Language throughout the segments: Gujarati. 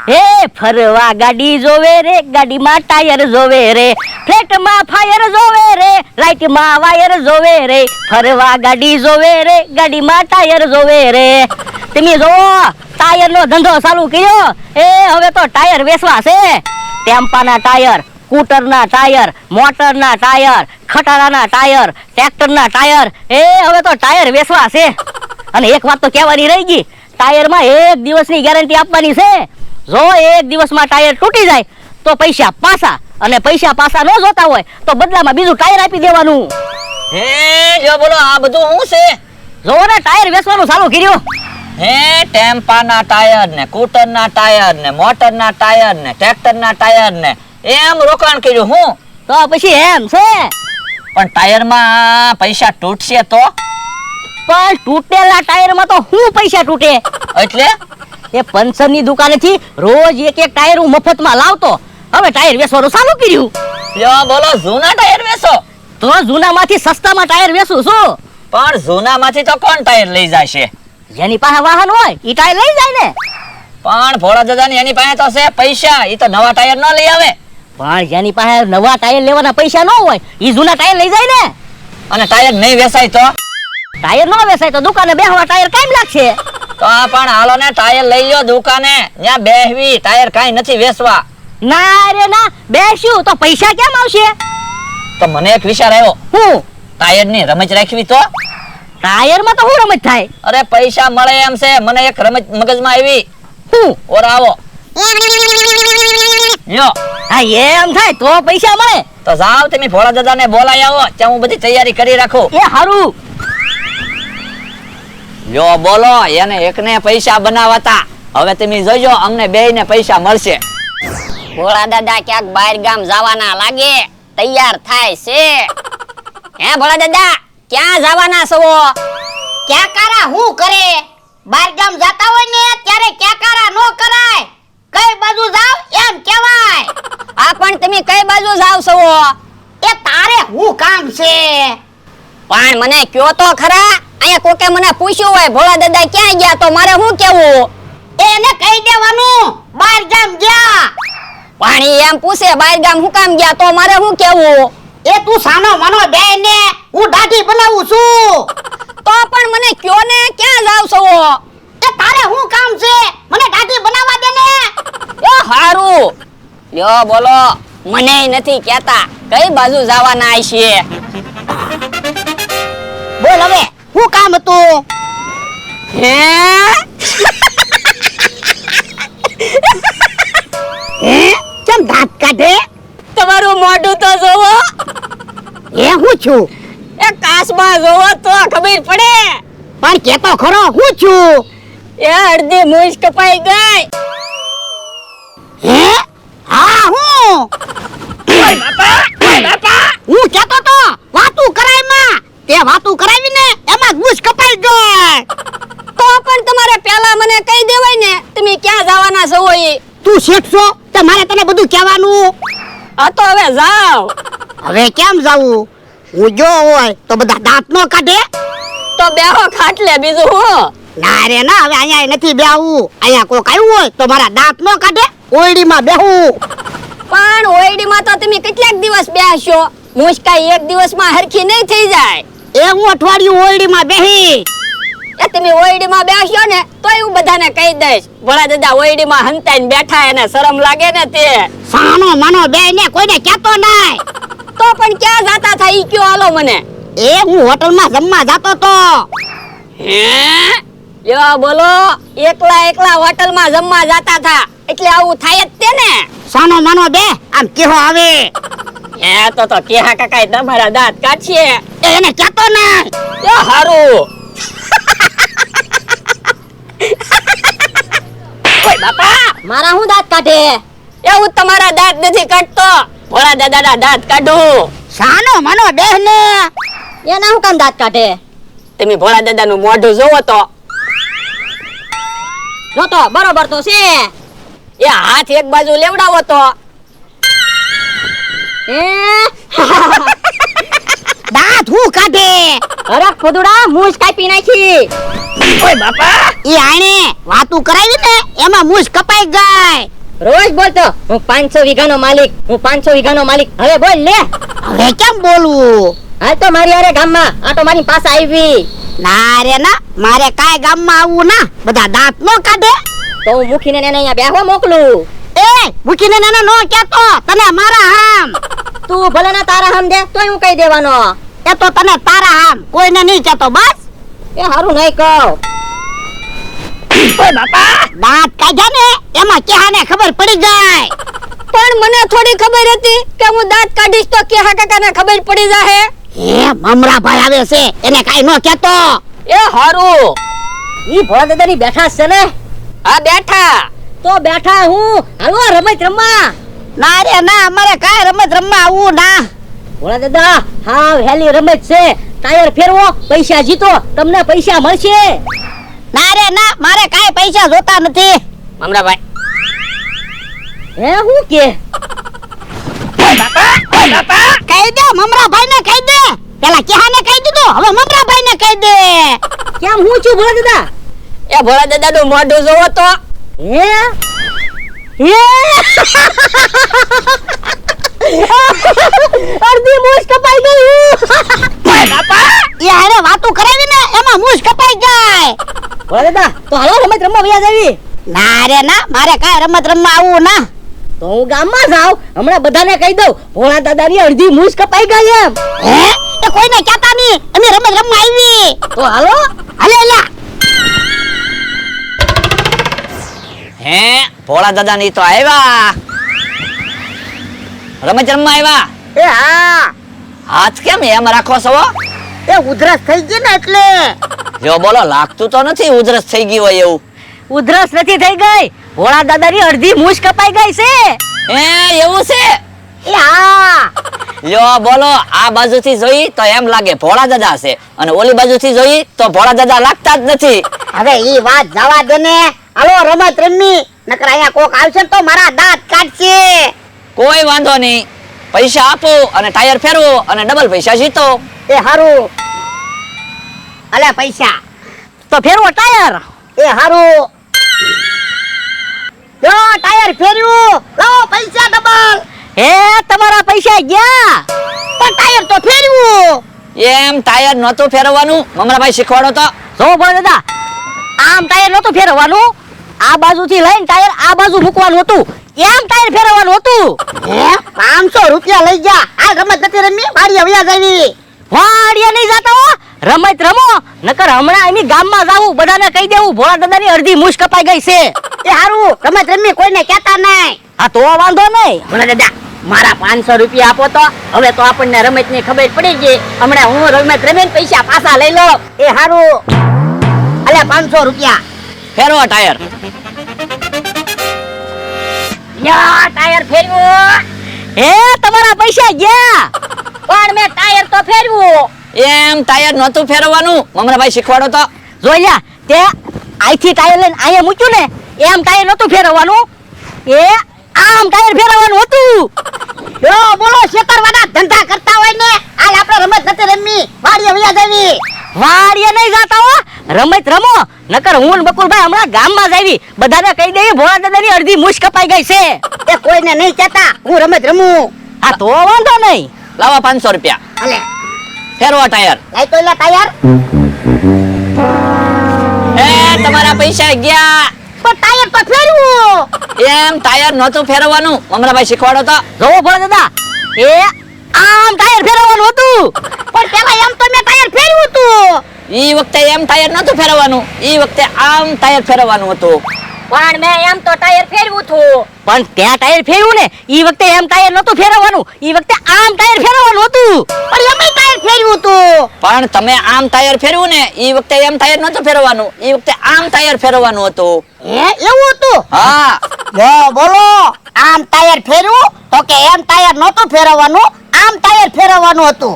એ ફરવા ગાડી જોવે રે, ગાડીમાં ટાયર જોવે રે, ફ્લેટમાં ફાયર જોવે રે, લાઈટમાં વાયર જોવે રે, ફરવા ગાડી જોવે રે, ગાડીમાં ટાયર જોવે રે. તમે જોવો ટાયરનો ધંધો ચાલુ કર્યો. એ હવે તો ટાયર વેચવા છે. ટેમ્પાના ટાયર, સ્કૂટરના ટાયર, મોટરના ટાયર, ખટારાના ટાયર, ટ્રેક્ટરના ટાયર. એ હવે તો ટાયર વેચવા છે. અને એક વાત તો કહેવાની રહી ગઈ, ટાયરમાં 1 દિવસની ગેરંટી આપવાની છે. જો 1 દિવસમાં ટાયર તૂટી જાય તો પૈસા પાછા, અને પૈસા પાછા ન જોતા હોય તો બદલામાં બીજું ટાયર આપી દેવાનું. હે જો બોલો આ બધું શું છે? જો ને ટાયર વેચવાનું ચાલુ કર્યું. હે ટેમ્પાના ટાયર ને, સ્કૂટરના ટાયર ને, મોટરના ટાયર ને, ટ્રેક્ટરના ટાયર ને, એમ રોકાણ કર્યું હું. તો પછી એમ છે. પણ ટાયરમાં પૈસા તૂટશે તો? પણ તૂટેલા ટાયરમાં તો શું પૈસા તૂટે? એટલે એ પંચરની દુકાનેથી રોજ એક ટાયર હું મફતમાં લાવતો. હવે ટાયર વેચવાનું ચાલુ કર્યું. યો બોલો જૂના ટાયર વેચો? તો જૂનામાંથી સસ્તામાં ટાયર વેચું છું. પણ જૂનામાંથી તો કોણ ટાયર લઈ જશે? જેની પાસે વાહન હોય ઈ ટાયર લઈ જાય ને. પણ ભોળા દાદાની એની પાસે તો છે પૈસા, ઈ તો નવા ટાયર ન લઈ આવે. પણ જેની પાસે નવા ટાયર લેવાના પૈસા ન હોય ઈ જૂના ટાયર લઈ જાય ને. અને ટાયર નહીં વેચાય તો? ટાયર ન વેચાય તો દુકાને બેહવા ટાયર કામ લાગશે. તો પણ હાલો ને ટાયર લઈ લો દુકાને, ત્યાં બેહવી, ટાયર કાઈ નથી વેચવા. ના રે ના, બેસ્યું તો પૈસા કેમ આવશે? તો મને એક વિચાર આવ્યો. હું? ટાયરની રમત રાખવી તો? ટાયરમાં તો શું રમત થાય? અરે પૈસા મળે એમ છે. મને એક રમત મગજમાં આવી. હું? ઓર આવો યો. હા એમ થાય તો પૈસા મળે. તો જાવ તમે ભોળા દાદાને બોલાઈ આવો, ત્યાં હું બધી તૈયારી કરી રાખું. એ હારું. યો બોલો, એને એકને પૈસા બનાવતા. હવે તમે જોજો અમને બેયને પૈસા મળશે. ભોળા દાદા ક્યાંક બહાર ગામ જવાના લાગે, તૈયાર થાય છે. હે ભોળા દાદા, ક્યાં જવાના છો? ક્યાકારા હું કરે? બહાર ગામ જાતા હોય ને ત્યારે ક્યાકારા નો કરાય. કઈ બાજુ જાવ એમ કહેવાય. આ પણ તમે કઈ બાજુ જાવ છો? એ તારે હું કામ છે? પણ મને કયો તો ખરા. અહીંયા કોકે મને પૂછ્યું હોય ભોળા દાદા ક્યાં ગયા, તો મારે શું કેવું? એને કહી દેવાનું બહાર ગામ ગયા. પણ ઈ એમ પૂછે બહાર ગામ હું કામ ગયા, તો મારે શું કેવું? એ તું સાનો મનો બે ને હું દાઢી બનાવું છું. તો પણ મને કયો ને ક્યાં જાવ છો? એ તારે હું કામ છે? મને દાઢી બનાવવા દે ને. યો હારું. યો બોલો, મને નથી કહેતા કઈ બાજુ જવાના છે? બોલ હવે હું કામ હતું? હે હે કેમ દાંત કાઢે? તમારું મોઢું તો જોવો. એ હું છું? એ કાચમાં જોવો તો ખબર પડે. પણ કેતો ખરો હું છું? એ અડધી મૂછ કપાઈ ગઈ. હે હા હું હું કેતો તો વાતું કરાય માં, તે વાતું કરાવી ને એમાં ગુસ કપાઈ ગઈ. તો પણ તમારે પહેલા મને કહી દેવાય ને તમે ક્યાં જવાના છો? ઈ તું શેઠ છો તે મારે તને બધું કહેવાનું. આ તો હવે જાવ. હવે કેમ જાવું? હું જો હોય તો બધા દાંત નો કાઢે. તો બેહો ખાટલે, બીજું હું? ના રે ના, હવે અહીંયા નથી બેહવું. અહીંયા કોક આવ્યું હોય તો મારા દાંત નો કાઢે. ઓરડીમાં બેહું. પણ ઓયડીમાં તો તમે કેટલાક દિવસ બેસશો? મુશ્કાઈ એક દિવસમાં હરખી નહીં થઈ જાય. એ હું અઠવાડિયું ઓરડીમાં બેહી. એ તમે ઓયડીમાં બેસશો ને તો હું બધાને કહી દઈશ ભોળા દાદા ઓયડીમાં હંતાઈને બેઠા, એને શરમ લાગે ને તે. સાનો માનો બે ને કોઈને કહેતો નહીં. તો પણ ક્યાં જાતા થા ઈ કયો હાલો મને. એ હું હોટલમાં જમવા જાતો તો. હે યો બોલો, એકલા હોટલમાં જમવા જાતા થા એટલે આવું થાય જ તે ને. સાનો માનો બે આમ કેહો આવે. હે તો કેહા કાકાએ તમારા દાંત કાઢશે. એને કહેતો નહીં. યો હારું. ઓય બાપા, મારા હું દાંત કાઢે? એવું તમારા દાંત નથી કાઢતો, ભોળા દાદાના દાંત કાઢું. સાનો માનો બે ને એના હું કામ દાંત કાઢે? તમે ભોળા દાદાનું મોઢું જોવો તો. જો તો બરોબર તો છે. એ હાથ એક બાજુ લેવડાવો તો. દાંત હું કાઢે. અરે ખોદુડા મૂછ કાપી નાખી. ઓય બાપા ઈ આણે વાતું કરાવી ને એમાં મૂછ કપાઈ ગઈ. રોજ બોલતો હું 500 વીઘાનો માલિક, હું 500 વીઘાનો માલિક. હવે બોલ લે. હવે કેમ બોલવું? હાલ તો મારી હારે ગામમાં આટો મારી પાસે આવી. ના રે ના, મારે કાંઈ ગામમાં આવવું ના. બધા દાંત નો કાઢે. તો હું મૂકીને એને અહીંયા બેહવા મોકલું. એ મૂકીને નાનો નો કહેતો, તને મારા હામ. તું ભલે ના તારા હમ દે તોય હું કહી દેવાનો. એ તો તને તારા હામ, કોઈને નહીં કહેતો બસ. એ હારું નહીં કહું. ઓય બાપા દાંત કાઢ્યા ને એમાં કેહાને ખબર પડી ગઈ. પણ મને થોડી ખબર હતી કે હું દાંત કાઢીશ તો કેહા કાકાને ખબર પડી જાહે. એ મમરાભાઈ આવે છે, એને કાંઈ નો કહેતો. એ હારું ઈ ભોળા દાદાની બેઠા છે ને? આ બેઠા તો બેઠા હું. હાલો રમત રમવા. ના રે ના, અમારે કાંઈ રમત રમવા આવવું ના. ભોળા દાદા હા હેલી રમત છે. ટાયર ફેરવો પૈસા જીતો, તમને પૈસા મળશે. ના રે ના, મારે કાંઈ પૈસા જોતા નથી. મમરાભાઈ હે હું કે કહી દે મમરાભાઈ ને કહી દે. પેલા કેહાને કહી દીધું, હવે મમરાભાઈ ને કહી દે. કેમ હું છું ભોળા દાદા? એ ભોળા દાદાનું મોઢું જોવો તો હે હે અડધી મૂછ કપાઈ ગઈ. એ હારે વાતું કરાવી ને એમાં મૂછ કપાઈ ગઈ. ભોળા દાદા તો હાલો રમત રમવા વયા જાવી. ના રે ના, મારે કાંઈ રમત રમવા આવવું ના. તો હું ગામમાં જાઉં, હમણાં બધાને કહી દઉં ભોળા દાદાની અડધી મૂછ કપાઈ ગઈ એમ. હે એ કોઈને કહેતા નહીં, અમે રમત રમવા આવી. તો હાલો. હાલે લા. હે ભોળા દાદા ની તો આવ્યા રમત રમવા આવ્યા. એ હા, હાથ કેમ એમ રાખો છો? એ ઉધરસ થઈ ગઈ ને એટલે. જો બોલો લાગતું તો નથી ઉધરસ થઈ ગઈ હોય એવું. ઉધરસ નથી થઈ ગઈ, ભોળા દાદાની અડધી મૂછ કપાઈ ગઈ છે. હે એવું છે? એ હા, લ્યો બોલો આ બાજુથી જોઈ તો એમ લાગે ભોળા દાદા છે અને ઓલી બાજુથી જોઈ તો ભોળા દાદા લાગતા જ નથી. હવે ઈ વાત જવા દે ને. હાલો રમત રમી, નકર અહીંયા કોક આવશે ને તો મારા દાંત કાઢશે. કોઈ વાંધો નહીં, પૈસા આપો અને ટાયર ફેરવો અને ડબલ પૈસા જીતો. એ હારું, અલે પૈસા. તો ફેરવો ટાયર. એ હારું, જો ટાયર ફેર્યું, લાવો પૈસા ડબલ. હે તમારા પૈસા ગયા. પણ ટાયર તો ફેર્યું. એમ ટાયર નહોતું ફેરવવાનું, મમરાભાઈ શીખવાડો તો. જો ભોળા દાદા આમ ટાયર નહોતું ફેરવવાનું, આ બાજુથી લઈને ટાયર આ બાજુ મૂકવાનું હતું, એમ ટાયર ફેરવવાનું હતું. હે 500 રૂપિયા લઈ જા. આ રમત નથી રમી, વાડીએ વયા જાવી. વાડીએ નહીં જાતા હો, રમત રમો, નકર હમણાં એની ગામમાં જાવું, બધાને કહી દેવું ભોળા દાદાની અડધી મૂછ કપાઈ ગઈ છે. એ હારું, રમત રમી કોઈને કહેતા નહીં. હા તો વાંધો નહીં. ભોળા દાદા મારા 500 રૂપિયા આપો તો. હવે તો આપણને રમતની ખબર પડી ગઈ. હમણાં હું રમત રમીને પૈસા પાછા લઈ લો. એ હારું, અલે 500 રૂપિયા. ફેરવો ટાયર. યા ટાયર ફેર્યું. હે તમારા પૈસા ગયા. પણ મેં ટાયર તો ફેરવ્યું. એમ ટાયર નહોતું ફેરવવાનું, મમરાભાઈ શીખવાડો તો. જોઈ લ્યા તે અહીંથી ટાયર લઈને અહીંયા મૂક્યું ને, એમ ટાયર નહોતું ફેરવવાનું, એ આમ ટાયર ફેરવવાનું હતું. જો બોલો શેતરવાના ધંધા કરતા હોય ને, હાલ આપણે રમત નથી રમી, વાડીએ વયા જાવી. વાડીએ નહીં જાતા હો, રમત રમો, નકર હું ને બકુલભાઈ હમણાં ગામમાં જ આવી, બધાને કહી દઈએ ભોળા દાદાની અડધી મૂછ કપાઈ ગઈ છે. એ કોઈને નહીં કહેતા, હું રમત રમું. હા તો વાંધો નહીં. લાવો 500 રૂપિયા. અલે ફેરવો ટાયર. લાઈ તો એલા ટાયર. હે તમારા પૈસા ગયા. પણ ટાયર તો ફેરવ્યું. એમ ટાયર નહોતું ફેરવવાનું, મમરાભાઈ શીખવાડો તો. જોવો ભોળા દાદા એ આમ ટાયર ફેરવવાનું હતું. પણ પેલા એમ તો મેં ટાયર ફેરવ્યું હતું. ઈ વખતે એમ ટાયર નહોતું ફેરવવાનું, ઈ વખતે આમ ટાયર ફેરવવાનું હતું. પણ મેં એમ તો ટાયર ફેરવ્યું હતું. પણ ત્યાં ટાયર ફેરવ્યું ને, ઈ વખતે એમ ટાયર નહોતું ફેરવવાનું, ઈ વખતે આમ ટાયર ફેરવવાનું હતું. પણ એમ ટાયર ફેરવ્યું હતું. પણ તમે આમ ટાયર ફેરવ્યું ને, ઈ વખતે એમ ટાયર નહોતું ફેરવવાનું, ઈ વખતે આમ ટાયર ફેરવવાનું હતું. હે એવું હતું. હા લો બોલો, આમ ટાયર ફેરવ્યું તો કે એમ ટાયર નહોતું ફેરવવાનું, આમ ટાયર ફેરવવાનું હતું.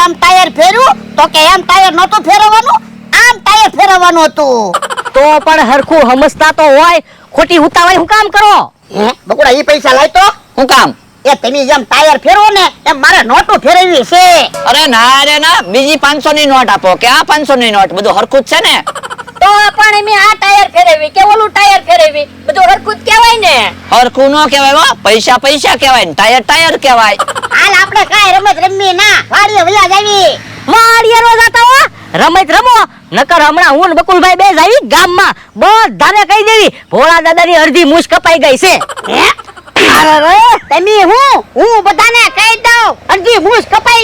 એમ ટાયર ફેરવ્યું તો કે એમ ટાયર નહોતું ફેરવવાનું, આમ ટાયર ફેરવવાનું હતું. તો પણ હરખું સમજતા તો હોય, ખોટી ઉતાવળ હું કામ કરો. હે બકુડા ઈ પૈસા લાય તો. શું કામ? એ કે તમે જેમ ટાયર ફેરવો ને એમ મારે નોટું ફેરવવી છે. અરે ના રે ના, બીજી 500 ની નોટ આપો કે આ 500 ની નોટ, બધું હરખું જ છે ને. તો પણ મેં આ ટાયર ફેરવી કે ઓલું ટાયર ફેરવી, બધું હરખું જ કહેવાય ને. હરખું નો કહેવાય હો, પૈસા પૈસા કહેવાય ને ટાયર ટાયર કહેવાય. હાલ આપણે કાંઈ રમત રમવી ના, વાડીએ વયા જાવી. વાડીએ નો જાતા હો, રમત રમો. નકર હમણાં હું ને બકુલભાઈ બે જાવી ગામમાં, બધાને કહી દેવી ભોળા દાદાની અડધી મૂછ કપાઈ ગઈ છે. હે? અરે તમે હું બધાને કહી દઉં અડધી મૂછ કપાઈ